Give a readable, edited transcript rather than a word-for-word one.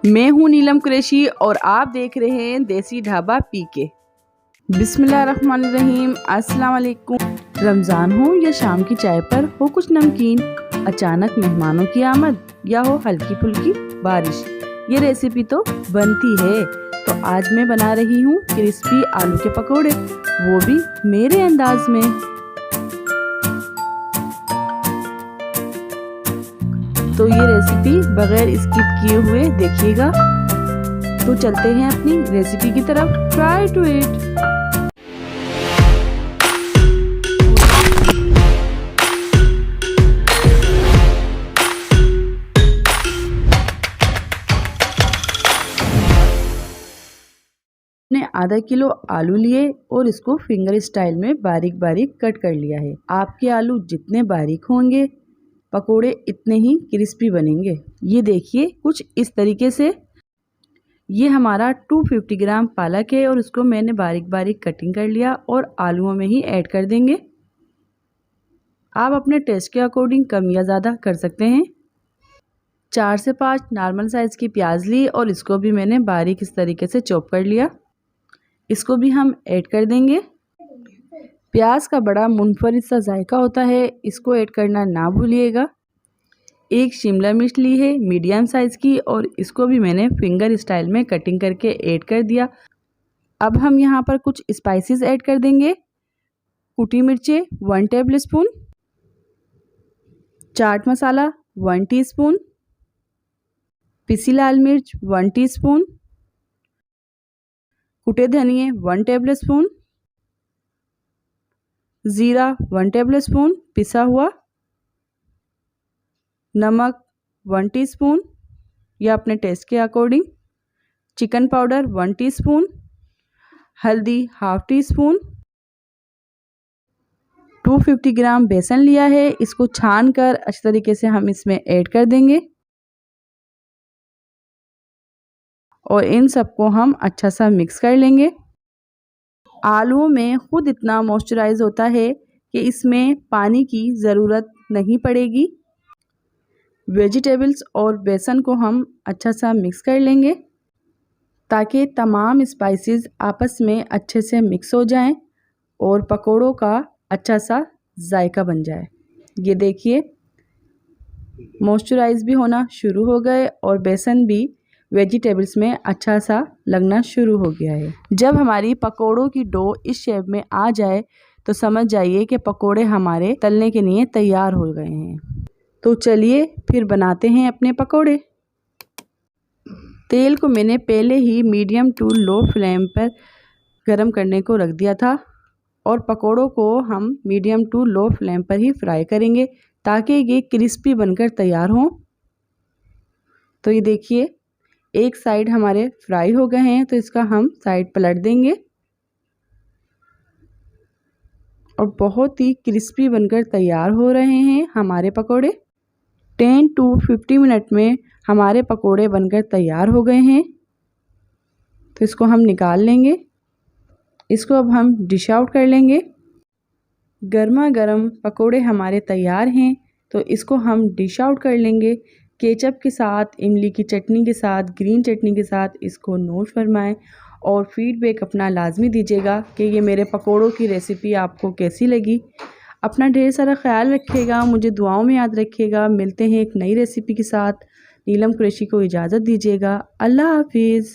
मैं हूँ नीलम कुरैशी और आप देख रहे हैं देसी ढाबा पीके। बिस्मिल्लाहिर्रहमानिर्रहीम। अस्सलाम वालेकुम। रमज़ान हो या शाम की चाय पर हो कुछ नमकीन, अचानक मेहमानों की आमद या हो हल्की फुल्की बारिश, ये रेसिपी तो बनती है। तो आज मैं बना रही हूँ क्रिस्पी आलू के पकोड़े, वो भी मेरे अंदाज में। तो ये रेसिपी बगैर स्किप किए हुए देखिएगा। तो चलते हैं अपनी रेसिपी की तरफ। Try to it. मैंने आधा किलो आलू लिए और इसको फिंगर स्टाइल में बारीक बारीक कट कर लिया है। आपके आलू जितने बारीक होंगे पकोड़े इतने ही क्रिस्पी बनेंगे। ये देखिए कुछ इस तरीके से। ये हमारा 250 ग्राम पालक है और उसको मैंने बारीक बारीक कटिंग कर लिया और आलूओं में ही ऐड कर देंगे। आप अपने टेस्ट के अकॉर्डिंग कम या ज़्यादा कर सकते हैं। 4 से 5 नॉर्मल साइज़ की प्याज ली और इसको भी मैंने बारीक इस तरीके से चॉप कर लिया। इसको भी हम ऐड कर देंगे। प्याज का बड़ा मुनफरिद सा जायका होता है, इसको ऐड करना ना भूलिएगा। एक शिमला मिर्च ली है मीडियम साइज़ की और इसको भी मैंने फिंगर स्टाइल में कटिंग करके ऐड कर दिया। अब हम यहाँ पर कुछ स्पाइसेस ऐड कर देंगे। कुटी मिर्चें 1 table spoon, chaat masala 1 teaspoon, पिसी लाल मिर्च 1 टीस्पून, कुटे धनिए 1 टेबल स्पून, ज़ीरा 1 टेबल स्पून पिसा हुआ, नमक 1 टीस्पून या अपने टेस्ट के अकॉर्डिंग, चिकन पाउडर 1 टीस्पून, हल्दी ½ टीस्पून, 250 ग्राम बेसन लिया है, इसको छान कर अच्छी तरीके से हम इसमें ऐड कर देंगे और इन सबको हम अच्छा सा मिक्स कर लेंगे। आलूओं में खुद इतना मॉइस्चराइज होता है कि इसमें पानी की ज़रूरत नहीं पड़ेगी। वेजिटेबल्स और बेसन को हम अच्छा सा मिक्स कर लेंगे ताकि तमाम स्पाइसेस आपस में अच्छे से मिक्स हो जाएं और पकोड़ों का अच्छा सा जायका बन जाए। ये देखिए मॉइस्चराइज भी होना शुरू हो गए और बेसन भी वेजिटेबल्स में अच्छा सा लगना शुरू हो गया है। जब हमारी पकोड़ों की डो इस शेप में आ जाए तो समझ जाइए कि पकोड़े हमारे तलने के लिए तैयार हो गए हैं। तो चलिए फिर बनाते हैं अपने पकोड़े। तेल को मैंने पहले ही मीडियम टू लो फ्लेम पर गरम करने को रख दिया था और पकोड़ों को हम मीडियम टू लो फ्लेम पर ही फ्राई करेंगे ताकि ये क्रिस्पी बनकर तैयार हों। तो ये देखिए एक साइड हमारे फ्राई हो गए हैं तो इसका हम साइड पलट देंगे और बहुत ही क्रिस्पी बनकर तैयार हो रहे हैं हमारे पकोड़े। 10 to 15 मिनट में हमारे पकोड़े बनकर तैयार हो गए हैं। तो इसको हम निकाल लेंगे। इसको अब हम डिश आउट कर लेंगे। गर्मा गर्म पकोड़े हमारे तैयार हैं तो इसको हम डिश आउट कर लेंगे। केचप के साथ, इमली की चटनी के साथ, ग्रीन चटनी के साथ इसको नोट फरमाएं और फीडबैक अपना लाजमी दीजिएगा कि ये मेरे पकोड़ों की रेसिपी आपको कैसी लगी। अपना ढेर सारा ख्याल रखिएगा, मुझे दुआओं में याद रखिएगा। मिलते हैं एक नई रेसिपी के साथ। नीलम कुरैशी को इजाज़त दीजिएगा। अल्लाह हाफिज़।